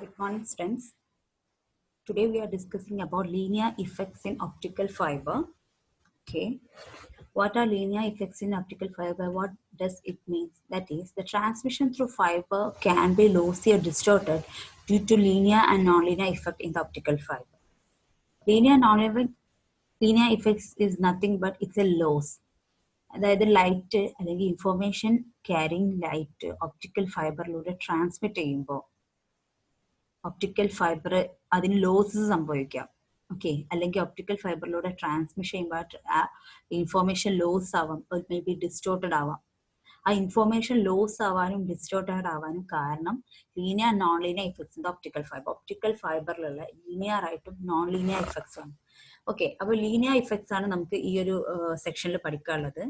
Good morning, students. Today we are discussing about linear effects in optical fiber. Okay. What are linear effects in optical fiber? What does it mean? That is, the transmission through fiber can be lossy or distorted due to linear and nonlinear effect in the optical fiber. Linear effects is nothing but it's a loss. അതായത് light അല്ലെങ്കിൽ information carrying light optical ഫൈബറിലൂടെ transmit ചെയ്യുമ്പോൾ optical fibre അതിന് losses സംഭവിക്കാം. Okay, അല്ലെങ്കിൽ optical ഫൈബറിലൂടെ transmission ചെയ്യുമ്പോൾ ആ ഇൻഫോർമേഷൻ ലോസ് ആവാം, മേ ബി ഡിസ്റ്റോർട്ടഡ് ആവാം. ആ ഇൻഫോർമേഷൻ ലോസ് ആവാനും ഡിസ്റ്റോർട്ടഡ് ആവാനും കാരണം ലീനിയർ നോൺ ലീനിയർ ഇഫക്ട്സിന്റെ ഒപ്റ്റിക്കൽ ഫൈബറിലുള്ള ലീനിയർ ആയിട്ടും നോൺ ലീനിയർ ഇഫക്ട്സ് ആണ്. ഓക്കെ, അപ്പോൾ ലീനിയർ ഇഫക്ട്സ് ആണ് നമുക്ക് ഈ ഒരു സെക്ഷനിൽ പഠിക്കാനുള്ളത്.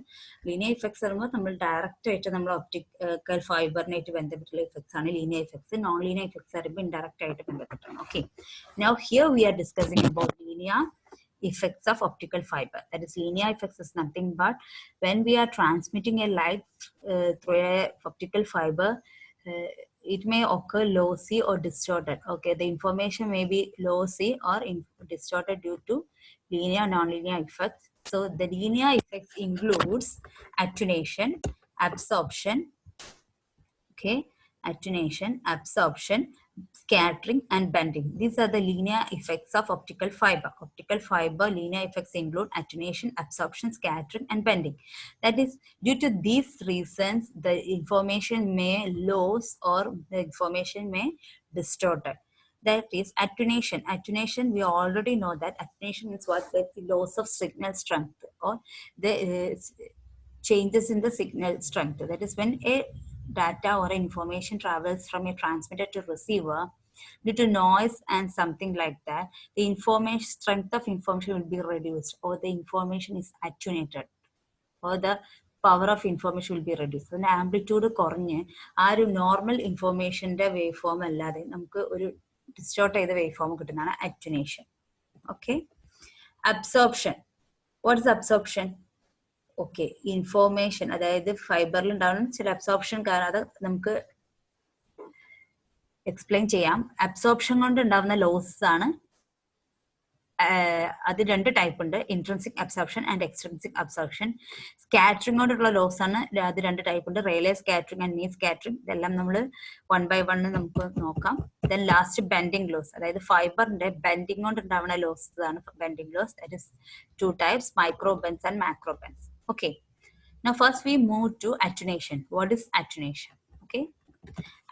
ലീനിയർ ഇഫക്ട്സ് പറയുമ്പോൾ നമ്മൾ ഡയറക്റ്റ് ആയിട്ട് നമ്മൾ ഒപ്റ്റിക്കൽ ഫൈബറിനായിട്ട് ബന്ധപ്പെട്ടുള്ള ഇഫക്ട്സ് ആണ് linear effects. Non linear effects പറയുമ്പോൾ ഇൻഡയറക്റ്റ് ആയിട്ട് ബന്ധപ്പെട്ടാണ്. Okay, now here we R discussing about linear effects of optical fiber. That is, linear effects is nothing but when we are transmitting a light through a optical fiber, it may occur lossy or distorted. Okay, the information may be lossy or distorted due to linear non-linear effects. So the linear effects includes attenuation, absorption, okay, attenuation, absorption, scattering and bending. These are the linear effects of optical fiber. Optical fiber linear effects include attenuation, absorption, scattering and bending. That is, due to these reasons, the information may lose or the information may distorted. That is attenuation. Attenuation, we already know that attenuation is what? The loss of signal strength or the changes in the signal strength. That is, when a data or information travels from a transmitter to receiver due to noise and something like that, the information strength of information will be reduced, or the information is attenuated, or the power of information will be reduced. So amplitude കുറഞ്ഞ് ആ ഒരു normal ഇൻഫോർമേഷന്റെ wave form അല്ലാതെ നമുക്ക് ഒരു distort ചെയ്ത wave form കിട്ടുന്നതാണ് attenuation. Okay, absorption. What is absorption? Okay, information, അതായത് ഫൈബറിൽ ഉണ്ടാവുന്ന ചില അബ്സോർപ്ഷൻ കാരണം അത് നമുക്ക് എക്സ്പ്ലെയിൻ ചെയ്യാം. അബ്സോർപ്ഷൻ കൊണ്ട് ഉണ്ടാവുന്ന ലോസസ് ആണ്. അത് രണ്ട് ടൈപ്പ് ഉണ്ട്, intrinsic absorption and extrinsic absorption. Scattering കൊണ്ടുള്ള ലോസ് ആണ്, അത് രണ്ട് ടൈപ്പ് ഉണ്ട്, Rayleigh scattering and mean scattering. ഇതെല്ലാം നമ്മൾ 1 by 1 നമുക്ക് നോക്കാം. ദെൻ ലാസ്റ്റ് ബെൻഡിങ് ലോസ്, അതായത് ഫൈബറിന്റെ ബെൻഡിങ് കൊണ്ട് ഉണ്ടാവുന്ന ലോസസ് ആണ് bending loss. That is 2 types, micro bends and macro bends. Okay, now first we move to attenuation. What is attenuation? Okay,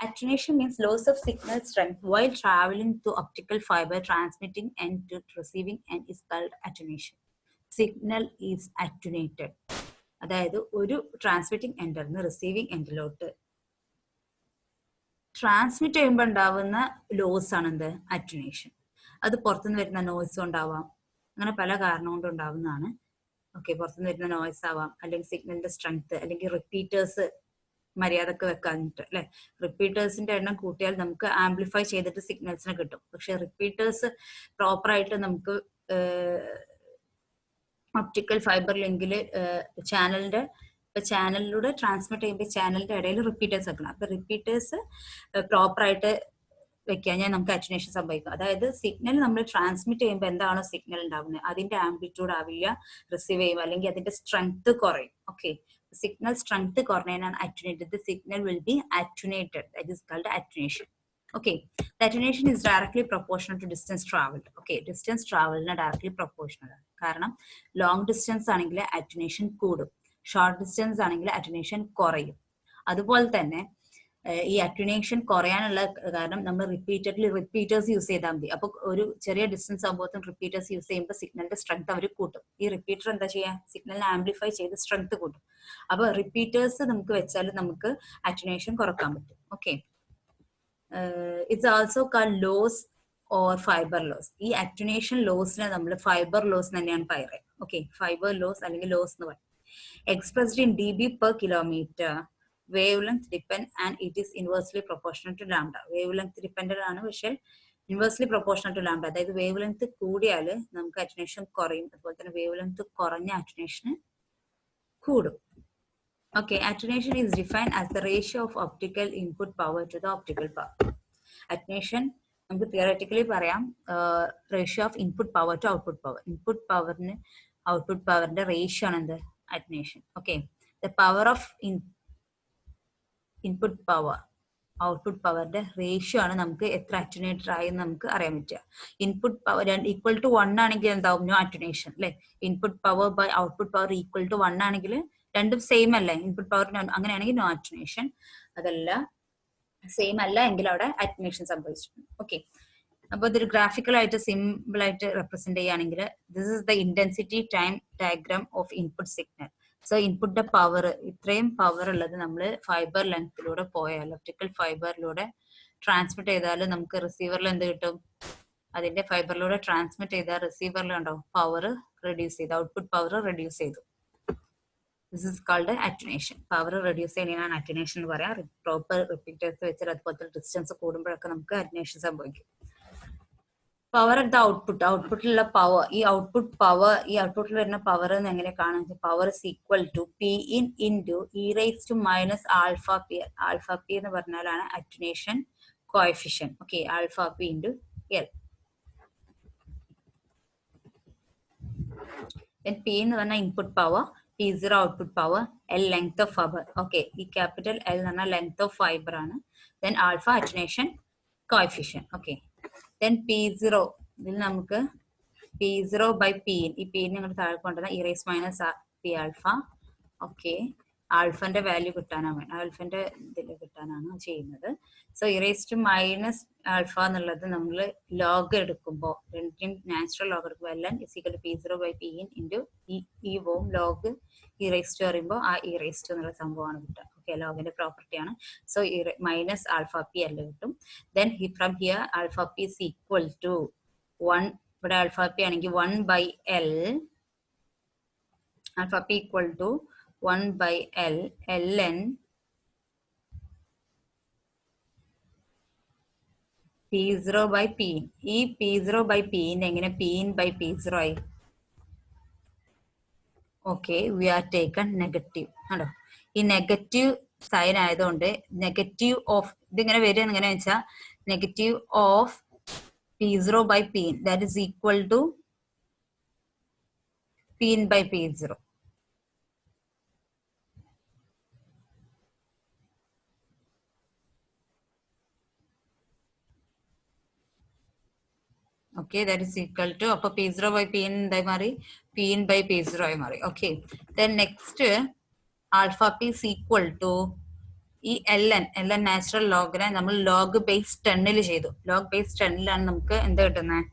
attenuation means loss of signal strength while traveling to optical fiber. Transmitting end to receiving end is called attenuation. Signal is attenuated. അതായത് ഒരു transmitting എൻഡിൽ നിന്ന് receiving എൻഡിലോട്ട് transmit ചെയ്യുമ്പോൾ ഉണ്ടാവുന്ന loss ആണ് എന്ത്? Attenuation. അത് പുറത്തുനിന്ന് വരുന്ന നോയ്സ് ഉണ്ടാവാം, അങ്ങനെ പല കാരണം കൊണ്ട് ഉണ്ടാവുന്നതാണ്. ഓക്കെ, പുറത്തുനിന്ന് വരുന്ന നോയ്സ് ആവാം, അല്ലെങ്കിൽ സിഗ്നലിന്റെ സ്ട്രെങ്ത്, അല്ലെങ്കിൽ റിപ്പീറ്റേഴ്സ് മര്യാദക്ക് വെക്കാനിട്ട് അല്ലെ. റിപ്പീറ്റേഴ്സിന്റെ എണ്ണം കൂട്ടിയാൽ നമുക്ക് ആംപ്ലിഫൈ ചെയ്തിട്ട് സിഗ്നൽസിനെ കിട്ടും. പക്ഷെ റിപ്പീറ്റേഴ്സ് പ്രോപ്പറായിട്ട് നമുക്ക് ഒപ്റ്റിക്കൽ ഫൈബർ ലിങ്കിൽ ചാനലിലൂടെ ട്രാൻസ്മിറ്റ് ചെയ്യുമ്പോൾ ചാനലിന്റെ ഇടയിൽ റിപ്പീറ്റേഴ്സ് വെക്കണം. അപ്പൊ റിപ്പീറ്റേഴ്സ് പ്രോപ്പറായിട്ട് വെക്കാൻ നമുക്ക് അറ്റുനേഷൻ സംഭവിക്കും. അതായത് സിഗ്നൽ നമ്മൾ ട്രാൻസ്മിറ്റ് ചെയ്യുമ്പോൾ എന്താണോ സിഗ്നൽ ഉണ്ടാവുന്നത് അതിന്റെ ആംപ്ലിറ്റ്യൂഡ് ആവില്ല റിസീവ് ചെയ്യുമ്പോൾ, അല്ലെങ്കിൽ അതിന്റെ സ്ട്രെങ്ത് കുറയും. ഓക്കെ, സിഗ്നൽ സ്ട്രെങ്ത് കുറഞ്ഞാണ് attenuated. The signal will be attenuated. That is called attenuation. Okay, the attenuation is directly proportional to distance traveled. Okay, distance traveled directly proportional. കാരണം long distance ആണെങ്കിൽ attenuation കൂടും, short distance ആണെങ്കിൽ attenuation കുറയും. അതുപോലെ തന്നെ ഈ attenuation കുറയാനുള്ള കാരണം നമ്മൾ റിപ്പീറ്റേഴ്സ് യൂസ് ചെയ്താൽ മതി. അപ്പൊ ഒരു ചെറിയ ഡിസ്റ്റൻസ് ആകുമ്പോഴത്തും റിപ്പീറ്റേഴ്സ് യൂസ് ചെയ്യുമ്പോൾ സിഗ്നലിന്റെ സ്ട്രെങ്ത് അവർ കൂട്ടും. ഈ റിപ്പീറ്റർ എന്താ ചെയ്യാ? സിഗ്നലിനെ ആംപ്ലിഫൈ ചെയ്ത് സ്ട്രെങ്ത് കൂട്ടും. അപ്പൊ റിപ്പീറ്റേഴ്സ് നമുക്ക് വെച്ചാൽ നമുക്ക് അറ്റുനേഷൻ കുറക്കാൻ പറ്റും. Okay, it's also called loss or fibre loss. ഈ അറ്റുനേഷൻ ലോസിനെ നമ്മൾ ഫൈബർ ലോസ് തന്നെയാണ് പറയുന്നത്. ഓക്കെ, ഫൈബർ ലോസ് അല്ലെങ്കിൽ ലോസ് എന്ന് പറയും. Expressed in dB per kilometer. Wavelength depend and it is inversely proportional to lambda. Wavelength dependent ആണ്, പക്ഷേ ഇൻവേഴ്സ്ലി പ്രൊപ്പോർഷണൽ ടു ലാംഡ. അതായത് വേവ് ലെങ്ത് കൂടിയാൽ നമുക്ക് അറ്റുനേഷൻ കുറയും, അതുപോലെ തന്നെ വേവ് ലെങ്ത് കുറഞ്ഞ അറ്റുനേഷൻ കൂടും. Okay, attenuation is defined as the ratio of optical input power to the optical power. Attenuation നമുക്ക് തിയററ്റിക്കലി പറയാം ratio of input power to output power. Input പവറിന് ഔട്ട്പുട്ട് പവറിന്റെ റേഷ്യോ ആണ് എന്ത്? Attenuation. Okay, the power of input power output പവറിന്റെ ratio ആണ് നമുക്ക് എത്ര അറ്റുനേറ്റർ ആയി നമുക്ക് അറിയാൻ പറ്റുക. ഇൻപുട്ട് പവർ ഈക്വൽ ടു 1 ആണെങ്കിൽ എന്താവും? നോ അറ്റുനേഷൻ അല്ലെ. Input power by output power equal to 1 ആണെങ്കിൽ രണ്ടും സെയിം അല്ലേ? ഇൻപുട്ട് പവർ അങ്ങനെയാണെങ്കിൽ നോ അറ്റുനേഷൻ. അതല്ല സെയിം അല്ല എങ്കിൽ അവിടെ അറ്റുനേഷൻ സംഭവിച്ചിട്ടുണ്ട്. ഓക്കെ, അപ്പൊ ഇതൊരു ഗ്രാഫിക്കൽ ആയിട്ട് സിമ്പിൾ ആയിട്ട് റെപ്രസെന്റ് ചെയ്യുകയാണെങ്കിൽ this is the intensity time diagram of input signal. So ഇൻപുട്ടിന്റെ പവർ, ഇത്രയും പവർ ഉള്ളത് നമ്മൾ ഫൈബർ ലെങ്ത്തിലൂടെ പോയാൽ, ഒപ്റ്റിക്കൽ ഫൈബറിലൂടെ ട്രാൻസ്മിറ്റ് ചെയ്താൽ നമുക്ക് റിസീവറിൽ എന്ത് കിട്ടും? അതിന്റെ ഫൈബറിലൂടെ ട്രാൻസ്മിറ്റ് ചെയ്താൽ റിസീവറിൽ ഉണ്ടോ പവർ റെഡ്യൂസ് ചെയ്തു, ഔട്ട്പുട്ട് പവർ റെഡ്യൂസ് ചെയ്തു. This is called attenuation. Power reduce ചെയ്യുന്നതാണ് അറ്റുനേഷൻ എന്ന് പറയാം. പ്രോപ്പർ റിപ്പീറ്റേഴ്സ് വെച്ചാൽ അതുപോലത്തെ ഡിസ്റ്റൻസ് കൂടുമ്പോഴൊക്കെ നമുക്ക് അറ്റുനേഷൻ സംഭവിക്കും. പവർ അറ്റ് ദ ഔട്ട്പുട്ട്, ഔട്ട്പുട്ടിലുള്ള പവർ, ഈ ഔട്ട്പുട്ടിൽ വരുന്ന പവർ എന്ന് എങ്ങനെ കാണാൻ? Power is equal to P in into e raise to minus alpha P. Alpha P എന്ന് പറഞ്ഞാലാണ് attenuation coefficient. Okay, alpha P into L. P എന്ന് പറഞ്ഞാൽ input power, P0 output power, L length of fibre. Okay, ഈ capital L എന്ന് പറഞ്ഞാൽ length of fibre ആണ്. Then alpha attenuation coefficient. Okay, then P0, ഇതിൽ നമുക്ക് P0 ബൈ P, ഈ P ഞങ്ങൾ താഴെ കൊണ്ടുവന്ന e raise minus P alpha. Okay, ആൽഫന്റെ വാല്യൂ കിട്ടാനാണ്, ആൽഫന്റെ ഇതിൽ കിട്ടാനാണ് ചെയ്യുന്നത്. So e raise to minus alpha എന്നുള്ളത് നമ്മൾ ലോഗ് എടുക്കുമ്പോൾ, രണ്ടിനും നാച്ചുറൽ ലോഗ് എടുക്കുമ്പോൾ എല്ലാം is equal to P0 by P in into ഈ വോം ലോഗ് ഇ റൈസ് ടു പറയുമ്പോൾ ആ ഇ റൈസ് ടു എന്നുള്ള സംഭവമാണ് കിട്ടുക. ഓക്കെ, ലോഗിന്റെ പ്രോപ്പർട്ടിയാണ്. So minus alpha P L കിട്ടും. Then from here alpha P is equal to 1, ഇവിടെ ആൽഫ പി ആണെങ്കിൽ 1 by L, alpha P equal to 1 by L ln P0 by P. ഈ P0 by P എങ്ങനെ P in by P0 ആയി? Okay, we are taken negative ആണോ? ഈ negative sign ആയതുകൊണ്ട് negative of ഇതിങ്ങനെ വരിക എങ്ങനെ വെച്ചാൽ negative of P0 by P in, that is equal to P in by P0. Okay, that is equal to appo P0 by P in by mari, P in by P0 by mari. Okay, then next alpha P is equal to ഈ ln natural ലോഗിനെ നമ്മൾ log base 10 ചെയ്തു. Log base 10 നമുക്ക് എന്താ കിട്ടുന്നത്?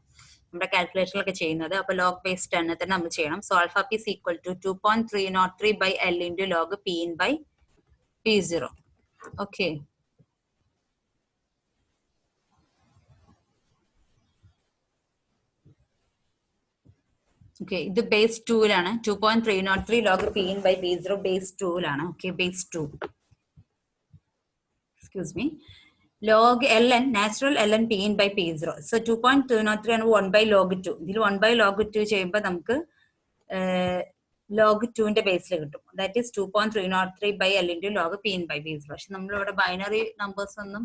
നമ്മുടെ കാൽക്കുലേഷനിലൊക്കെ ചെയ്യുന്നത്. അപ്പൊ log base 10 തന്നെ നമ്മൾ ചെയ്യണം. So alpha P is equal to 2.303 by L into log P in by P0. Okay, okay, ഇത് ബേസ് 2ലാണ്. 2.303 log P in by P0 base 2ലാണ്. Okay, base 2, excuse me, log ln natural ln p in by P0. So 2.203 ആണ് 1 by log 2. ഇതിൽ 1 by log 2 ചെയ്യുമ്പോൾ നമുക്ക് log 2ന്റെ ബേസിൽ കിട്ടും. That is 2.303 by L into log p in by P0. പക്ഷെ നമ്മളിവിടെ binary numbers ഒന്നും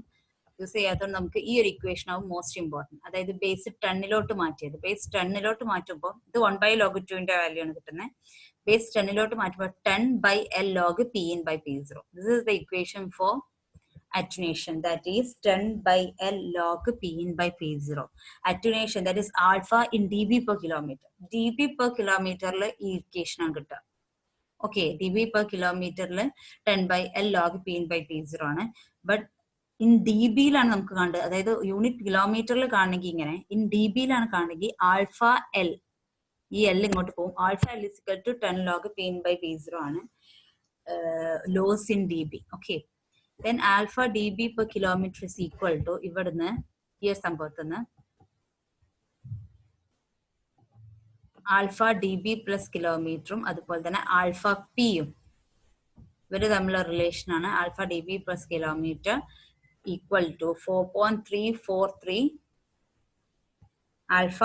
use ചെയ്യാത്തതുകൊണ്ട് നമുക്ക് ഈ ഒരു ഇക്വേഷൻ ആവും മോസ്റ്റ് ഇമ്പോർട്ടൻറ്റ്. അതായത് ബേസ് 10 മാറ്റിയത്. ബേസ് 10 മാറ്റുമ്പോൾ ഇത് 1 by log 2ന്റെ വാല്യൂ ആണ് കിട്ടുന്നത്. ബേസ് 10 മാറ്റുമ്പോൾ 10 by L log p in by P0. This is the equation for attenuation, that is 10 by L log P in by P0. Attenuation, that is alpha in dB per kilometer. dB per kilometer ഈ equation ആണ് കിട്ടുക. Okay, dB per kilometer 10 by L log P in by P0 ആണ്. But in dBയിലാണ് നമുക്ക് കാണുന്നത്. അതായത് unit കിലോമീറ്ററിൽ കാണണമെങ്കിൽ ഇങ്ങനെ, ഇൻ dBയിലാണ് കാണണമെങ്കിൽ ആൽഫ എൽ, ഈ എൽ ഇങ്ങോട്ട് പോകും. Alpha L is equal to 10 log P in by P0 ആണ് ലോസ് ഇൻ dB. ഓക്കെ, then alpha dB per kilometer is equal to ഇവിടുന്ന് ഈ സംഭവത്തിന് ആൽഫ dB പ്ലസ് കിലോമീറ്ററും അതുപോലെ തന്നെ ആൽഫ പിയും ഇവര് തമ്മിലുള്ള റിലേഷൻ ആണ്. Alpha dB plus kilometre equal to 4.343 alpha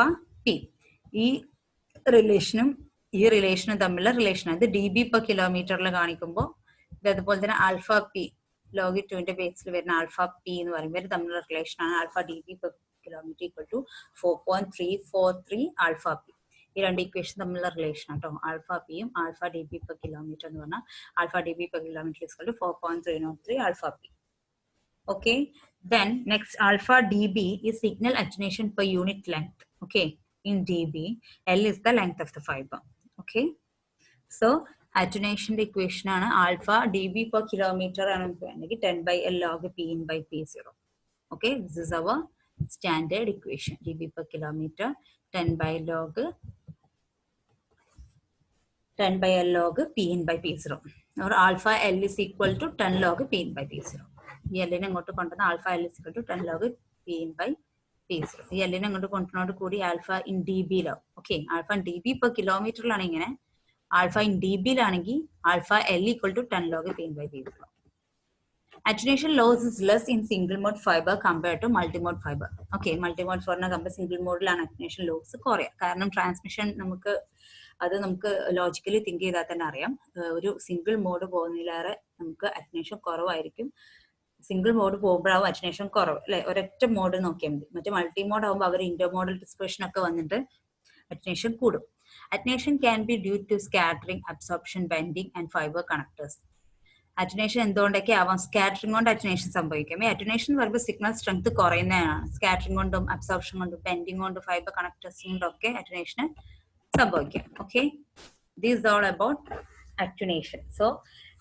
P. ഈ റിലേഷനും തമ്മിലുള്ള റിലേഷൻ ഇത് dB per കിലോമീറ്ററിൽ കാണിക്കുമ്പോൾ ഇത് അതുപോലെ തന്നെ ആൽഫ പി ലോഗ് 2ന്റെ ബേസിൽ വരുന്ന ആൽഫ പി എന്ന് പറയുമ്പോൾ ഇവർ തമ്മിലുള്ള റിലേഷൻ ആണ് alpha dB per kilometer equal to 4.343 alpha p. ഈ രണ്ട് ഇക്വേഷൻ തമ്മിലുള്ള റിലേഷൻ കേട്ടോ. ആൽഫ പിയും alpha D B per kilometre എന്ന് പറഞ്ഞാൽ alpha D B per kilometre is equal to 4.303 alpha P. Okay, then next alpha dB is signal attenuation per unit length. Okay, in dB, L is the length of the fiber. Okay, so attenuation equation ആണ് alpha dB per kilometer ആണ് 10 by L log P in by P0. Okay, this is our standard equation. dB per kilometer 10 by L log P in by P0, or alpha L is equal to 10 log P in by P0. ഈ എല്ലിനെ ഇങ്ങോട്ട് കൊണ്ടുവന്ന alpha L is equal to 10 log P in by P0. ഈ എല്ലിനെ ഇങ്ങോട്ട് കൊണ്ടുവന്നോട് കൂടി alpha in D ബിയിലാവും. Okay, alpha in D B per കിലോമീറ്ററിലാണ് ഇങ്ങനെ, ആൽഫ ഇൻ ഡി ബിയിലാണെങ്കിൽ alpha L equal to 10 log P in by P0. Attenuation loss is less in single mode fiber compared to multimode fiber. Okay, multimode fiber compare single മോഡിലാണ് attenuation loss കുറയാം. കാരണം transmission നമുക്ക് logically think ചെയ്താൽ തന്നെ അറിയാം, ഒരു single mode പോകുന്നതിലേറെ നമുക്ക് attention കുറവായിരിക്കും. സിംഗിൾ മോഡ് പോകുമ്പോഴാവും അറ്റൻഷൻ കുറവ് അല്ലെ, ഒരൊറ്റ മോഡ് നോക്കിയാൽ മതി. മറ്റേ മൾട്ടി മോഡ് ആകുമ്പോൾ അവർ ഇന്റർമോഡൽ ഡിസ്പെർഷൻ ഒക്കെ വന്നിട്ട് അറ്റൻഷൻ കൂടും. Attenuation can be due to scattering, absorption, bending and fibre connectors. Attenuation എന്തുകൊണ്ടൊക്കെ ആവാം? സ്കാറ്ററിംഗ് കൊണ്ട് അറ്റൻഷൻ സംഭവിക്കാം. ഈ അറ്റൻഷൻ വരുമ്പോൾ സിഗ്നൽ സ്ട്രെങ്ത് കുറയുന്നതാണ്. സ്കാറ്ററിംഗ് കൊണ്ടും അബ്സോർപ്ഷൻ കൊണ്ടും ബെൻഡിങ് കൊണ്ടും ഫൈബർ കണക്ടേഴ്സ് കൊണ്ടും ഒക്കെ അറ്റൻഷൻ സംഭവിക്കാം. Okay, this all about attenuation. So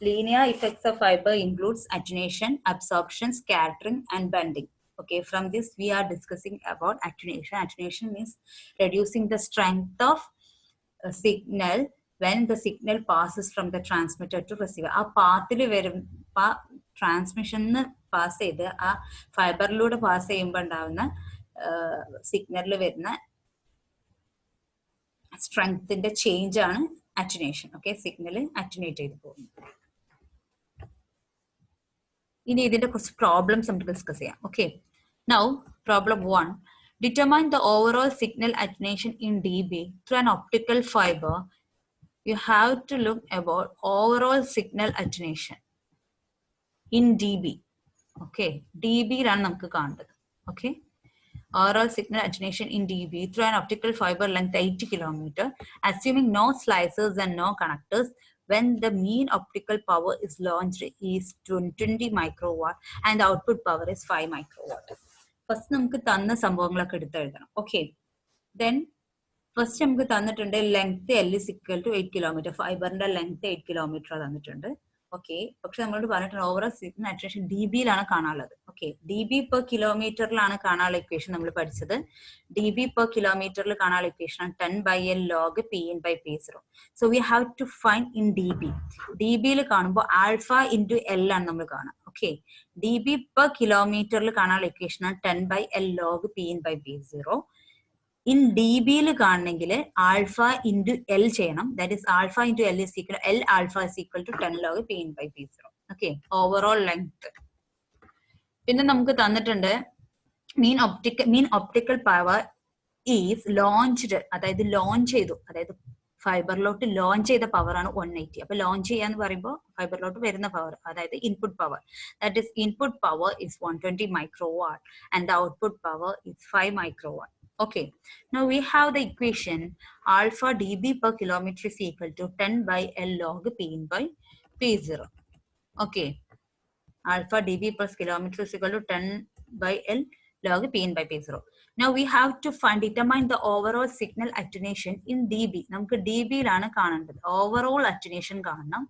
linear effects of fiber includes attenuation, absorption, scattering and bending. Okay, from this we are discussing about attenuation. Attenuation means reducing the strength of a signal when the signal passes from the transmitter to receiver. ആ പാത്തിൽ വരും, ട്രാൻസ്മിഷന് pass ചെയ്ത് ആ ഫൈബറിലൂടെ pass ചെയ്യുമ്പോൾ ഉണ്ടാവുന്ന സിഗ്നലിൽ വരുന്ന സ്ട്രെങ്ത്തിന്റെ change ആണ് attenuation. Okay, signal അറ്റനുവേറ്റ് ചെയ്ത് പോകുന്നു. ഇനി ഇതിന്റെ കുറച്ച് പ്രോബ്ലംസ് നമുക്ക് ഡിസ്കസ് ചെയ്യാം. Okay, now problem 1, determine the overall signal attenuation in dB through an optical fiber. You have to look about overall signal attenuation in dB. Okay, dB യിലാണ് നമുക്ക് കാണേണ്ടത്. Okay, overall signal attenuation in dB through an optical fiber length 80 km, assuming no slicers and no connectors, when the mean optical power is launched is 20 microwatt and the output power is 5 microwatt. First നമുക്ക് തന്ന സംഭവങ്ങളൊക്കെ എടുത്ത് എഴുതണം. Okay, then first നമുക്ക് തന്നിട്ടുണ്ട് length L is equal to 8 km. ഫൈബറിന്റെ length 8 km തന്നിട്ടുണ്ട്. Okay, പക്ഷെ നമ്മളോട് പറഞ്ഞിട്ടുണ്ട് ഓവറോൾ സിഗ്നൽ അറ്റൻവേഷൻ dB-യിലാണ് കാണാനുള്ളത്. ഓക്കെ, dB പെർ കിലോമീറ്ററിലാണ് കാണാനുള്ള ഇക്വേഷൻ നമ്മൾ പഠിച്ചത്. dB പെർ കിലോമീറ്ററിൽ കാണാനുള്ള equation 10 by L log P in by P0. So we have to find in dB. dB-യിൽ കാണുമ്പോൾ ആൽഫ ഇൻറ്റു L ആണ് നമ്മൾ കാണുക. ഓക്കെ, dB പെർ കിലോമീറ്ററിൽ കാണാനുള്ള equation 10 by L log P in by P0. In dB-യിൽ കാണണമെങ്കിൽ ആൽഫ ഇൻറ്റു എൽ ചെയ്യണം. That is alpha into L is equal L alpha is equal to 10 log P in by P0. Okay, overall length. പിന്നെ നമുക്ക് തന്നിട്ടുണ്ട് mean optical power is launched, അതായത് launch ചെയ്തു, അതായത് ഫൈബറിലോട്ട് launch ചെയ്ത പവർ ആണ് 180. അപ്പൊ ലോഞ്ച് ചെയ്യാന്ന് പറയുമ്പോൾ ഫൈബറിലോട്ട് വരുന്ന പവർ, അതായത് input power, that is input power is 120 microwatt and the output power is 5 microwatt. Okay, now we have the equation alpha dB per kilometer is equal to 10 by L log P in by P0. Okay, alpha dB per kilometer is equal to 10 by L log P in by P0. Now we have to determine the overall signal attenuation in dB. നമുക്ക് dB-യിലാണ് കാണേണ്ടത്. Overall attenuation കാണണം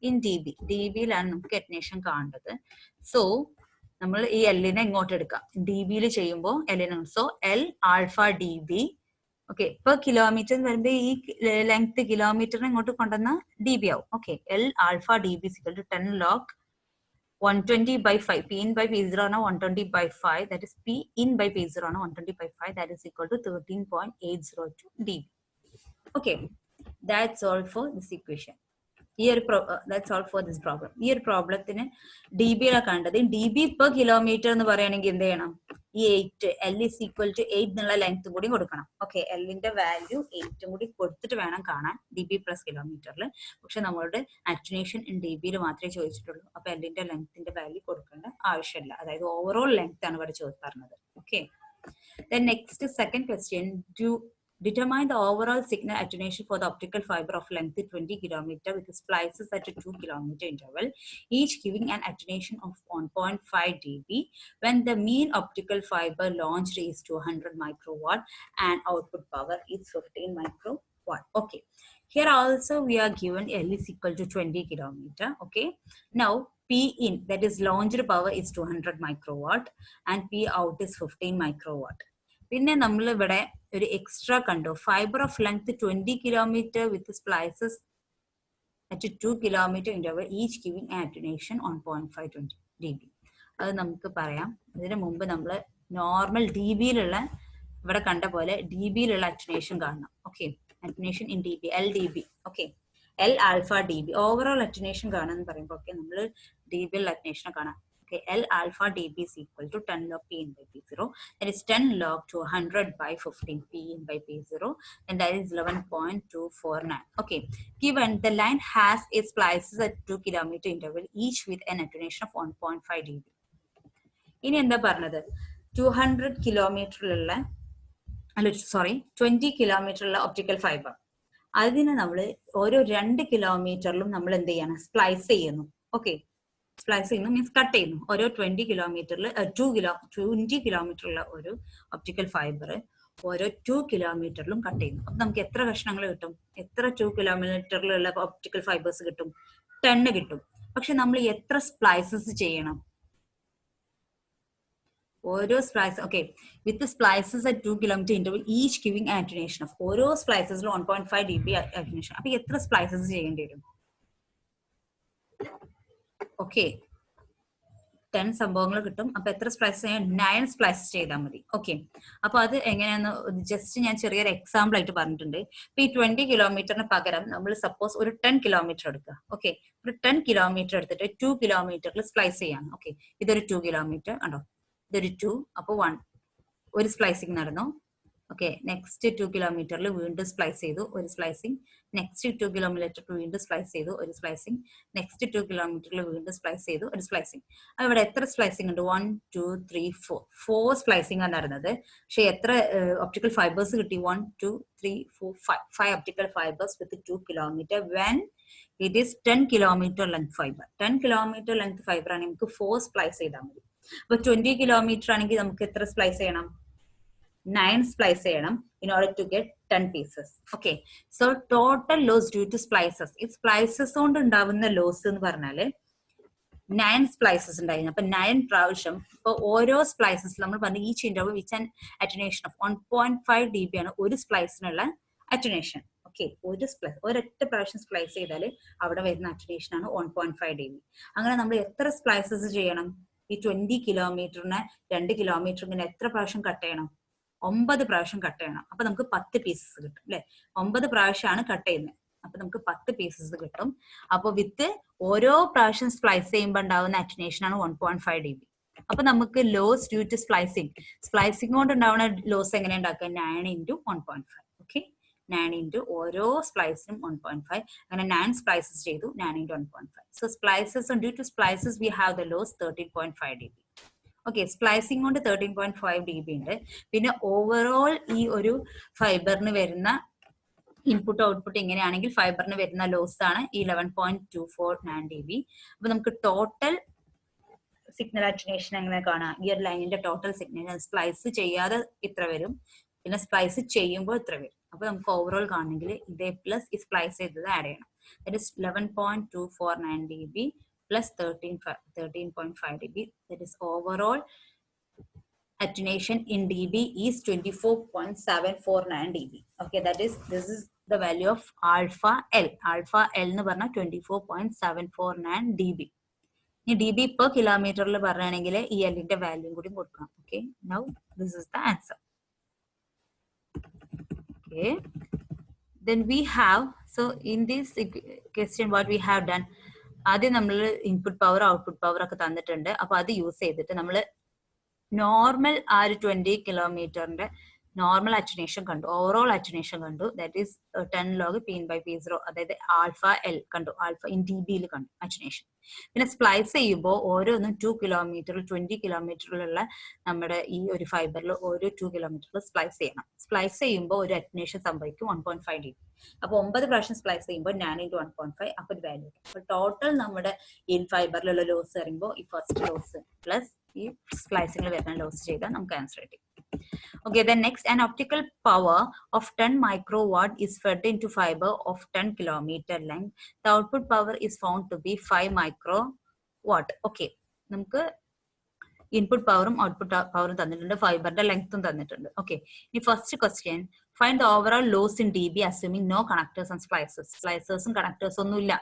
in dB. dB-യിലാണ് നമുക്ക് attenuation കാണേണ്ടത്. So നമ്മൾ ഈ എല്ലിനെ ഇങ്ങോട്ട് എടുക്കാം. dB-യിൽ ചെയ്യുമ്പോൾ എല്ലിനെ, so L alpha dB. Okay, per kilometre എന്ന് പറയുമ്പോൾ ഈ ലെങ്ത് കിലോമീറ്ററിനെ ഇങ്ങോട്ട് കൊണ്ടുവന്ന dB ആവും. Okay, L alpha dB equal to 10 log 120 by 5. P in by P0 ആണ് 120 by 5. That is P in by P0 ആണ് 120 by 5. That is equal to 13.802 dB. Okay, that's all for this equation. Here, that's all for this problem. Here problem ത്തിന് dB യിലാണ് കണ്ടത്. dB per kilometer എന്ന് പറയുകയാണെങ്കിൽ എന്ത് ചെയ്യണം? ഈ 8 L is equal to 8 എന്നുള്ള ലെങ്ത് കൂടി കൊടുക്കണം. ഓക്കെ, എല്ലിന്റെ വാല്യൂ 8 കൂടി കൊടുത്തിട്ട് വേണം കാണാൻ dB plus കിലോമീറ്ററിൽ. പക്ഷെ നമ്മളുടെ അറ്റനുവേഷൻ ഇൻ dB-യിൽ മാത്രമേ ചോദിച്ചിട്ടുള്ളൂ. അപ്പൊ എല്ലിന്റെ ലെങ്ത്തിന്റെ വാല്യൂ കൊടുക്കേണ്ട ആവശ്യമില്ല. അതായത് ഓവറോൾ ലെങ്ത് ആണ് ഇവിടെ പറഞ്ഞത്. Okay, Then next second question, to determine the overall signal attenuation for the optical fiber of length 20 km with splices at a 2 km interval, each giving an attenuation of 1.5 dB when the mean optical fiber launched is 200 microwatt and output power is 15 microwatt. Okay, here also we are given L is equal to 20 kilometer. Okay, now P in, that is launched power, is 200 microwatt and P out is 15 microwatt. പിന്നെ നമ്മൾ ഇവിടെ ഒരു extra കണ്ടു, fibre of length 20 kilometre with splices at 2 kilometre interval each giving attenuation 1.5 dB. അത് നമുക്ക് പറയാം. ഇതിന് മുമ്പ് നമ്മൾ നോർമൽ ഡി ബിയിലുള്ള, ഇവിടെ കണ്ട പോലെ ഡി ബിയിലുള്ള അറ്റന്വേഷൻ കാണണം. Okay, attenuation in D B, L D B. Okay, L alpha D B, overall attenuation കാണാന്ന് പറയുമ്പോൾ ഓക്കെ നമ്മൾ ഡി ബിയിലുള്ള അറ്റന്വേഷനെ കാണാം. Okay, L alpha dB is equal to 10 log P in by P0. That is 10 log to 100 by 15 P in by P0, and that is 11.249. Okay, given the line has its splices at 2 km interval, each with an attenuation of 1.5 dB. ഇനി എന്താ പറഞ്ഞത്, 200 കിലോമീറ്ററിലുള്ള, അല്ല sorry 20 കിലോമീറ്ററുള്ള optical fibre, അതിന് നമ്മൾ ഓരോ 2 കിലോമീറ്ററിലും നമ്മൾ എന്ത് ചെയ്യണം, സ്പ്ലൈസ് ചെയ്യുന്നു. ഓക്കെ, സ്പ്ലൈസ് ചെയ്യുന്നു മീൻസ് കട്ട് ചെയ്യുന്നു. ഓരോ 20 കിലോമീറ്ററിൽ 20 കിലോമീറ്ററുള്ള ഒരു ഒപ്റ്റിക്കൽ ഫൈബർ ഓരോ 2 കിലോമീറ്ററിലും കട്ട് ചെയ്യുന്നു. അപ്പൊ നമുക്ക് എത്ര കഷ്ണങ്ങൾ കിട്ടും, എത്ര 2 കിലോമീറ്ററിലുള്ള ഒപ്റ്റിക്കൽ ഫൈബേഴ്സ് കിട്ടും, 10 കിട്ടും. പക്ഷെ നമ്മൾ എത്ര സ്പ്ലൈസസ് ചെയ്യണം, ഓരോ splice, okay, with splices at 2 kilometre interval each giving attenuation of, ഓരോ സ്പ്ലൈസസിലും 1.5 dB അറ്റന്വേഷൻ. അപ്പൊ എത്ര സ്പ്ലൈസസ് ചെയ്യേണ്ടി വരും? ഓക്കെ, 10 സംഭവങ്ങൾ കിട്ടും. അപ്പൊ എത്ര സ്പ്ലൈസ് ചെയ്യാൻ? 9 സ്പ്ലൈസ് ചെയ്താൽ മതി. ഓക്കെ, അപ്പൊ അത് എങ്ങനെയാന്ന് ജസ്റ്റ് ഞാൻ ചെറിയൊരു എക്സാമ്പിൾ ആയിട്ട് പറഞ്ഞിട്ടുണ്ട്. ഇപ്പൊ ഈ 20 കിലോമീറ്ററിന് പകരം നമ്മൾ സപ്പോസ് ഒരു 10 കിലോമീറ്റർ എടുക്കുക. ഓക്കെ, ഒരു 10 കിലോമീറ്റർ എടുത്തിട്ട് 2 കിലോമീറ്ററിൽ സ്പ്ലൈസ് ചെയ്യാണ്. ഓക്കെ, ഇതൊരു 2 കിലോമീറ്റർ കണ്ടോ, ഇതൊരു 2, അപ്പൊ 1 ഒരു സ്പ്ലൈസിങ് നടന്നു. ഓക്കെ, നെക്സ്റ്റ് 2 കിലോമീറ്ററിൽ വീണ്ടും സ്പ്ലൈസ് ചെയ്തു, ഒരു സ്പ്ലൈസിങ്. നെക്സ്റ്റ് 2 കിലോമീറ്റർ വീണ്ടും സ്പ്ലൈസ് ചെയ്തു, ഒരു സ്പ്ലൈസിങ്. നെക്സ്റ്റ് 2 കിലോമീറ്ററിൽ വീണ്ടും സ്പ്ലൈസ് ചെയ്തു, ഒരു സ്പ്ലൈസിങ്. ഇവിടെ എത്ര സ്പ്ലൈസിങ് ഉണ്ട്? 1 2 3 4 സ്പ്ലൈസിങ് ആണ് നടന്നത്. പക്ഷെ എത്ര ഒപ്റ്റിക്കൽ ഫൈബേഴ്സ് കിട്ടി? 1 2 3 4 5 optical fibres with 2 kilometre when it is 10 kilometre length fibre. 10 kilometre length fibre ആണെങ്കിൽ നമുക്ക് 4 സ്പ്ലൈസ് ചെയ്താൽ മതി. അപ്പൊ 20 കിലോമീറ്റർ ആണെങ്കിൽ നമുക്ക് എത്ര സ്പ്ലൈസ് ചെയ്യണം? 9 splice ചെയ്യണം in order to get 10 pieces. Okay, so total loss due to splices, ഈ സ്പ്ലൈസസ് കൊണ്ട് ഉണ്ടാവുന്ന ലോസ് എന്ന് പറഞ്ഞാല് 9 സ്പ്ലൈസസ് ഉണ്ടായിരുന്നു. അപ്പൊ 9 പ്രാവശ്യം, ഇപ്പൊ ഓരോ സ്പ്ലൈസസ് നമ്മൾ പറഞ്ഞു each interval which an attenuation of 1.5 dB ആണ് ഒരു സ്പ്ലൈസിനുള്ള അറ്റന്വേഷൻ. ഓക്കെ, ഒരു സ്പ്ലൈസ്, ഒരൊറ്റ പ്രാവശ്യം സ്പ്ലൈസ് ചെയ്താൽ അവിടെ വരുന്ന അറ്റന്വേഷൻ ആണ് 1.5 dB. അങ്ങനെ നമ്മൾ എത്ര സ്പ്ലൈസസ് ചെയ്യണം? ഈ 20 കിലോമീറ്ററിന് 2 കിലോമീറ്ററിന് എത്ര പ്രാവശ്യം കട്ട് ചെയ്യണം? 9 പ്രാവശ്യം കട്ട് ചെയ്യണം. അപ്പൊ നമുക്ക് 10 പീസസ് കിട്ടും അല്ലെ. 9 പ്രാവശ്യമാണ് കട്ട് ചെയ്യുന്നത്, അപ്പൊ നമുക്ക് 10 പീസസ് കിട്ടും. അപ്പൊ വിത്ത് ഓരോ പ്രാവശ്യം സ്പ്ലൈസ് ചെയ്യുമ്പോൾ ഉണ്ടാവുന്ന അറ്റന്വേഷൻ ആണ് 1.5 dB. അപ്പൊ നമുക്ക് ലോസ് ഡ്യൂ ടു സ്പ്ലൈസിംഗ് കൊണ്ട് ഉണ്ടാവുന്ന ലോസ് എങ്ങനെ ഉണ്ടാക്കുക? 9 into 1.5. ഓക്കെ, 9 into ഓരോ സ്പ്ലൈസിനും 1.5. അങ്ങനെ 9 സ്പ്ലൈസസ് ചെയ്തു, 9 into 1.5. So splices, due to splices we have the loss 13.5 dB. Okay, splicing കൊണ്ട് 13.5 dB ഉണ്ട്. പിന്നെ ഓവറോൾ ഈ ഒരു ഫൈബറിന് വരുന്ന ഇൻപുട്ട് ഔട്ട്പുട്ട് ഇങ്ങനെയാണെങ്കിൽ ഫൈബറിന് വരുന്ന ലോസ് ആണ് 11.249 dB. അപ്പൊ നമുക്ക് ടോട്ടൽ സിഗ്നൽ അറ്റന്വേഷൻ എങ്ങനെ കാണാം? ഈ ഒരു ലൈനിന്റെ ടോട്ടൽ സിഗ്നൽ സ്പ്ലൈസ് ചെയ്യാതെ ഇത്ര വരും, പിന്നെ സ്പ്ലൈസ് ചെയ്യുമ്പോൾ ഇത്ര വരും. അപ്പൊ നമുക്ക് ഓവറോൾ കാണണമെങ്കിൽ ഇതേ പ്ലസ് ഈ സ്പ്ലൈസ് ചെയ്തത് ആഡ് ചെയ്യണം. That is 11.249 dB plus 13.5 dB. That is overall attenuation in dB is 24.749 dB. Okay, that is, this is the value of alpha L. Alpha L എന്ന് പറഞ്ഞാൽ 24.749 dB. ഈ dB per കിലോമീറ്ററിൽ പറയുകയാണെങ്കിൽ ഈ എല്ലിന്റെ വാല്യൂ കൂടി കൊടുക്കണം. Okay, now this is the answer. Okay, then we have, so in this question what we have done, ആദ്യം നമ്മൾ ഇൻപുട്ട് പവർ ഔട്ട്പുട്ട് പവർ ഒക്കെ തന്നിട്ടുണ്ട്. അപ്പൊ അത് യൂസ് ചെയ്തിട്ട് നമ്മൾ നോർമൽ ആ ഒരു 20 കിലോമീറ്ററിന്റെ നോർമൽ അറ്റുനേഷൻ കണ്ടു, ഓവറോൾ അറ്റുനേഷൻ കണ്ടു, ദാറ്റ് ഈസ് 10 log p/p0, അതായത് ആൽഫ എൽ കണ്ടു, ആൽഫ ഇൻ ഡി ബിയിൽ കണ്ടു അറ്റുനേഷൻ. പിന്നെ സ്പ്ലൈസ് ചെയ്യുമ്പോൾ ഓരോന്നും 2 കിലോമീറ്റർ 20 കിലോമീറ്ററിലുള്ള നമ്മുടെ ഈ ഒരു ഫൈബറിൽ ഓരോ 2 കിലോമീറ്ററിൽ സ്പ്ലൈസ് ചെയ്യണം. സ്പ്ലൈസ് ചെയ്യുമ്പോൾ ഒരു അറ്റുനേഷൻ സംഭവിക്കും 1.5 dB. അപ്പോൾ 9 പ്രാവശ്യം സ്പ്ലൈസ് ചെയ്യുമ്പോൾ 9 × 1.5 അപ്പോൾ വാല്യൂ. അപ്പോൾ ടോട്ടൽ നമ്മുടെ ഈ ഫൈബറിലുള്ള ലോസ് പറയുമ്പോൾ ഈ ഫസ്റ്റ് ലോസ് പ്ലസ് ഈ സ്പ്ലൈസിംഗിൽ വരുന്ന ലോസ് ചെയ്താൽ നമുക്ക് ആൻസർ കിട്ടി. Okay, then next, an optical power of 10 microwatt is fed into fiber of 10 kilometer length. The output power is found to be 5 microwatt. Okay, നമുക്ക് ഇൻപുട്ട് പവറും output പവറും തന്നിട്ടുണ്ട്, ഫൈബറിന്റെ ലെങ്ത്തും തന്നിട്ടുണ്ട്. ഓക്കെ, ഇനി first question, find the overall loss in dB assuming no connectors and splices. സ്പ്ലൈസേഴ്സും കണക്ടേഴ്സും ഒന്നും ഇല്ല.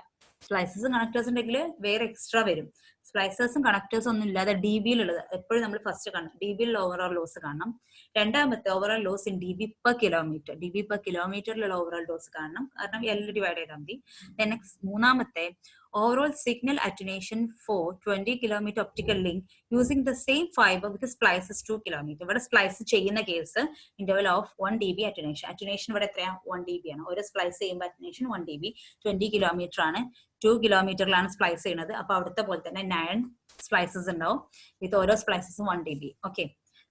സ്പ്ലൈസസും കണക്ടേഴ്സ് ഉണ്ടെങ്കിൽ വേറെ എക്സ്ട്രാ വരും. സ്പ്ലൈസേഴ്സും കണക്ടേഴ്സും ഒന്നും ഇല്ലാതെ DB-യിലുള്ളത് എപ്പോഴും നമ്മൾ ഫസ്റ്റ് കാണണം, DB-യിലുള്ള ഓവറോൾ ലോസ് കാണണം. രണ്ടാമത്തെ overall loss in dB per kilometer, dB per kilometerലുള്ള ഓവറോൾ ലോസ് കാണണം, കാരണം L ഡിവൈഡ് ചെയ്താൽ മതി. നെക്സ്റ്റ് മൂന്നാമത്തെ overall signal attenuation for 20 kilometer optical link using the same fiber with splices 2 kilometer. ഇവിടെ സ്പ്ലൈസ് ചെയ്യുന്ന case interval of 1 dB attenuation. Attenuation ഇവിടെ എത്രയാണ്? 1 dB ആണ്. ഒരു സ്പ്ലൈസ് ചെയ്യുമ്പോൾ അറ്റുനേഷൻ 1 dB, 20 കിലോമീറ്റർ ആണ്, 2 കിലോമീറ്ററിലാണ് സ്പ്ലൈസ് ചെയ്യുന്നത്. അപ്പൊ അവിടുത്തെ പോലെ തന്നെ 9 സ്പ്ലൈസസ് ഉണ്ടാവും വിത്ത് ഓരോ സ്പ്ലൈസസും 1 dB. ഓക്കെ,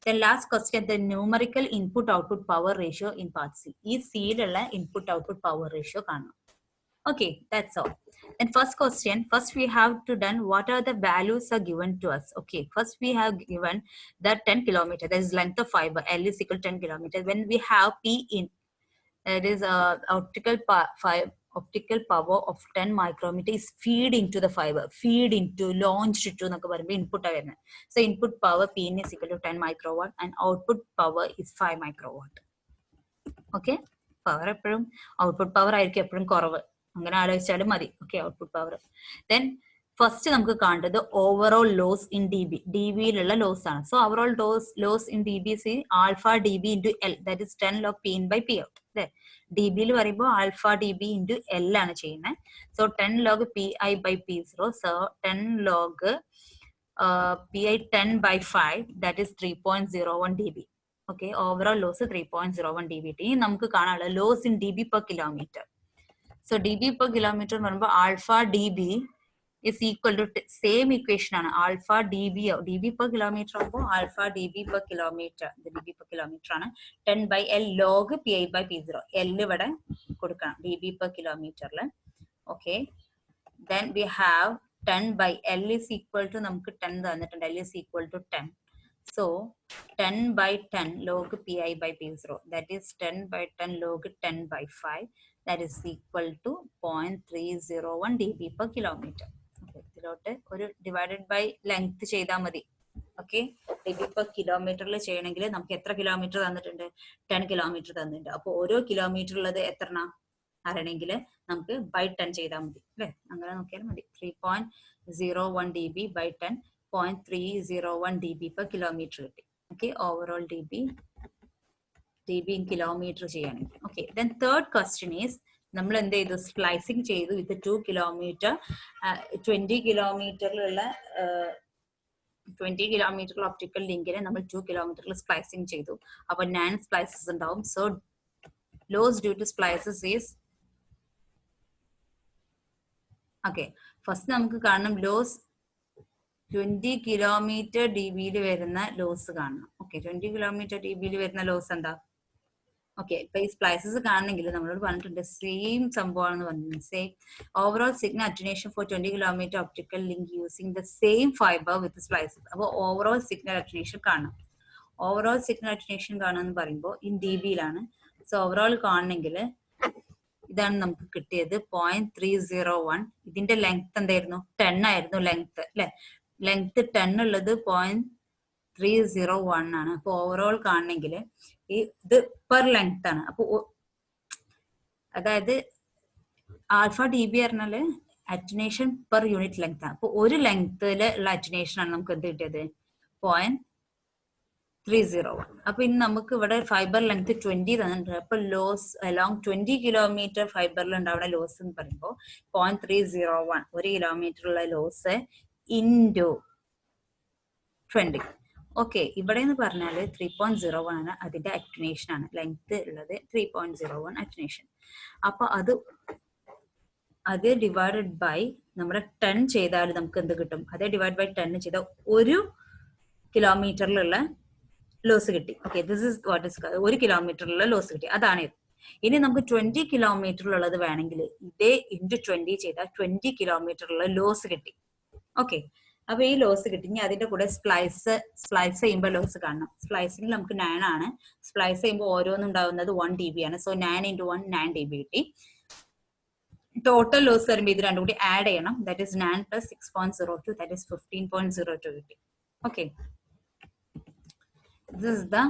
then last question, the numerical input output power ratio in part C. ഈ സിയിലുള്ള ഇൻപുട്ട് ഔട്ട്പുട്ട് പവർ റേഷ്യോ കാണണം. Okay, that's all. And first question, first we have to done what are the values are given to us. Okay, first we have given that 10 kilometer, that is length of fiber, L is equal to 10 kilometer. When we have P in, that is optical power of 10 micrometer is feed into the fiber, feed into, launched to എന്നൊക്കെ പറയുമ്പോൾ input വരുന്നത്. So input power P in is equal to 10 microwatt and output power is 5 microwatt. Okay, power എപ്പോഴും output power ആയിരിക്കും എപ്പോഴും കുറവ്, അങ്ങനെ ആലോചിച്ചാലും മതി. Okay, output power. Then first നമുക്ക് കാണേണ്ടത് ഓവറോൾ ലോസ് ഇൻ DB, DB-യിലുള്ള ലോസ് ആണ്. So overall loss in DB see alpha DB into L, that is 10 log P/P out. അല്ലേ, DB-യിൽ പറയുമ്പോൾ ആൽഫ DB ഇൻറ്റു L ആണ് ചെയ്യുന്നത്. So 10 log Pi/P0, so 10 log Pi 10/5, that is 3.01 dB. Okay, overall loss 3.01 dB. ഇനി നമുക്ക് കാണാനുള്ള loss in DB per kilometer. So dB per kilometer എന്ന് പറയുമ്പോൾ alpha DB is equal to same equation ആണ്, alpha DB per kilometer ആകുമ്പോൾ alpha DB per kilometer, DB per kilometer ആണ് 10/L log Pi/P0. L ഇവിടെ കൊടുക്കണം DB per kilometerൽ. Okay, then we have 10/L is equal to, നമുക്ക് 10 തന്നിട്ടുണ്ട്, L is equal to 10. So 10/10 log Pi/P0, that is 10/10 log 10/5, that is equal to 0.301 dB per kilometer. ഇതിലോട്ട് ഒരു divided by length ചെയ്താൽ മതി. Okay, dB per കിലോമീറ്ററിൽ ചെയ്യണമെങ്കിൽ നമുക്ക് എത്ര കിലോമീറ്റർ തന്നിട്ടുണ്ട്? 10 കിലോമീറ്റർ തന്നിട്ടുണ്ട്. അപ്പോൾ ഓരോ കിലോമീറ്റർ ഉള്ളത് എത്ര അറിയണമെങ്കിൽ നമുക്ക് ബൈ 10 ചെയ്താൽ മതി അല്ലേ, അങ്ങനെ നോക്കിയാൽ മതി. 3.01 dB by 10, 0.301 dB per kilometer കിട്ടി. Okay, overall DB in kilometre ചെയ്യണമെങ്കിൽ. Okay, then third question is, നമ്മൾ എന്ത് ചെയ്തു? സ്പ്ലൈസിങ് ചെയ്തു വിത്ത് 2 കിലോമീറ്റർ 20 കിലോമീറ്ററിലുള്ള 20 കിലോമീറ്ററിൽ ഒപ്റ്റിക്കൽ ലിങ്കിനെ നമ്മൾ 2 കിലോമീറ്ററിൽ സ്പ്ലൈസിങ് ചെയ്തു. അപ്പൊ 9 സ്പ്ലൈസസ് ഉണ്ടാവും. So loss due to splices is, okay, first നമുക്ക് കാണണം ലോസ് 20 കിലോമീറ്റർ DB-യിൽ വരുന്ന ലോസ് കാണണം. ഓക്കെ, 20 കിലോമീറ്റർ DB-യിൽ വരുന്ന ലോസ് എന്താ? ഓക്കെ, ഇപ്പൊ ഈ സ്പ്ലൈസസ് കാണണമെങ്കിൽ നമ്മളോട് പറഞ്ഞിട്ടുണ്ട് സെയിം സംഭവമാണെന്ന് പറഞ്ഞിട്ടുണ്ട്. Same overall signal attenuation for 20 kilometre optical link using the same fibre with splices. അപ്പോൾ ഓവറോൾ സിഗ്നൽ അറ്റുനേഷൻ കാണണം. ഓവറോൾ സിഗ്നൽ അറ്റുനേഷൻ കാണാന്ന് പറയുമ്പോൾ ഇൻ DB-യിലാണ്. സോ ഓവറോൾ കാണണമെങ്കിൽ ഇതാണ് നമുക്ക് കിട്ടിയത് 0.301. ഇതിന്റെ ലെങ്ത് എന്തായിരുന്നു? 10 ആയിരുന്നു ലെങ്ത് അല്ലെ. ലെങ്ത് 10 ഉള്ളത് 0.301 ആണ്. അപ്പൊ ഓവറോൾ കാണണമെങ്കിൽ ഇത് പെർ ലെങ്ത് ആണ്. അപ്പൊ അതായത് ആൽഫ DB പറഞ്ഞാല് അറ്റുനേഷൻ പെർ യൂണിറ്റ് ലെങ്ത് ആണ്. അപ്പൊ ഒരു ലെങ്ത്തില് ഉള്ള അറ്റുനേഷൻ ആണ് നമുക്ക് എന്ത് കിട്ടിയത്? 0.301. അപ്പൊ ഇനി നമുക്ക് ഇവിടെ ഫൈബർ ലെങ്ത് 20 തന്നിട്ടുണ്ട്. അപ്പൊ ലോസ് അലോങ് 20 കിലോമീറ്റർ ഫൈബറിൽ ഉണ്ടാവുന്ന ലോസ് എന്ന് പറയുമ്പോൾ 0.301, 1 കിലോമീറ്റർ ഉള്ള ലോസ് ഇൻറ്റു 20. ഓക്കെ, ഇവിടെ എന്ന് പറഞ്ഞാൽ 3.01 ആണ് അതിന്റെ അക്ടിനേഷൻ ആണ്, ലെങ്ത് ഉള്ളത് 3.01 അക്ടിനേഷൻ. അപ്പൊ അത് ഡിവൈഡഡ് ബൈ നമ്മുടെ 10 ചെയ്താൽ നമുക്ക് എന്ത് കിട്ടും? അതേ ഡിവൈഡ് ബൈ 10 ചെയ്താൽ 1 കിലോമീറ്ററിലുള്ള ലോസ് കിട്ടി. Okay, this is what is 1 കിലോമീറ്ററിലുള്ള ലോസ് കിട്ടി, അതാണ് ഇത്. ഇനി നമുക്ക് 20 കിലോമീറ്ററിലുള്ളത് വേണമെങ്കിൽ ഇതേ ഇൻറ്റു 20 ചെയ്താൽ 20 കിലോമീറ്ററിലുള്ള ലോസ് കിട്ടി. ഓക്കെ, അപ്പൊ ഈ ലോസ് കിട്ടി. ഇനി അതിന്റെ കൂടെ സ്പ്ലൈസ് ചെയ്യുമ്പോൾ ലോസ് കാണണം. സ്പ്ലൈസിംഗ് നമുക്ക് 9 ആണ്, സ്പ്ലൈസ് ചെയ്യുമ്പോൾ ഓരോന്നുണ്ടാവുന്നത് 1 dB ആണ്. സോ 9 × 1 9 dB കിട്ടി. ടോട്ടൽ ലോസ് വരുമ്പോൾ ഇത് രണ്ടും കൂടി ആഡ് ചെയ്യണം. ദാറ്റ് ഇസ് 9 + 6.02, ദാറ്റ് ഇസ് 15.02 കിട്ടി. Okay, this is the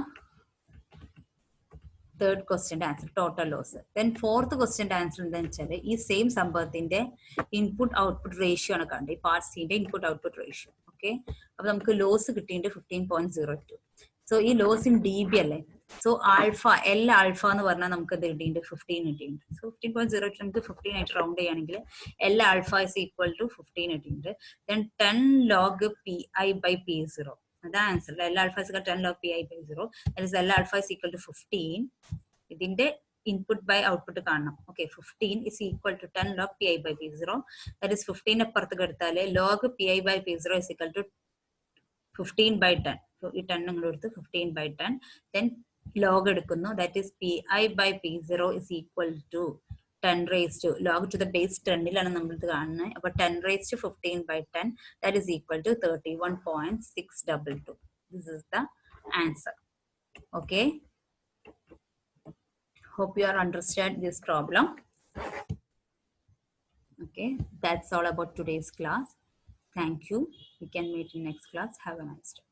third question answer, total loss. Then fourth question answer എന്താണെന്ന് വെച്ചാൽ ഈ സെയിം സംഭവത്തിന്റെ ഇൻപുട്ട് ഔട്ട്പുട്ട് റേഷ്യോ ആണ് കണ്ടത്, ഈ പാർട്സിന്റെ ഇൻപുട്ട് ഔട്ട്പുട്ട് റേഷ്യോ. ഓക്കെ, അപ്പൊ നമുക്ക് ലോസ് കിട്ടിയിട്ട് 15.02. സോ ഈ ലോസ് ഇൻ dB അല്ലേ, സോ ആൽഫ എൽ ആൽഫ എന്ന് പറഞ്ഞാൽ നമുക്ക് എന്ത് കിട്ടിയിട്ടുണ്ട്? 15 കിട്ടിയിട്ടുണ്ട്. സോ 15.02 നമുക്ക് 15 ആയിട്ട് റൗണ്ട് ചെയ്യുകയാണെങ്കിൽ L alpha is equal to 15 കിട്ടിയിട്ടുണ്ട്. ദെൻ 10 log pi/p0, അതാണ് answer. L alpha is 10 log pi/0, that is L alpha is equal to 15. ഇതിന്റെ ഇൻപുട്ട് ബൈ ഔട്ട്പുട്ട് കാണണം. Okay, 15 is equal to 10 log pi/p0, that is 15 അപ്പുറത്തേക്ക് എടുത്താൽ log pi/p0 is equal ടു 15/10. So ഈ 10 നിങ്ങൾ എടുത്ത് 15/10. Then log എടുക്കുന്നു, that is pi/p0 is equal to 10 raised to log to the base 10ലാണ് നമ്മൾ ഇത് കാണുന്നത്. അപ്പൊ 10 raised to 15/10, that is equal to 31.622. This is the answer. Okay, hope you are understand this problem. Okay, that's all about today's class. Thank you. We can meet in next class. Have a nice day.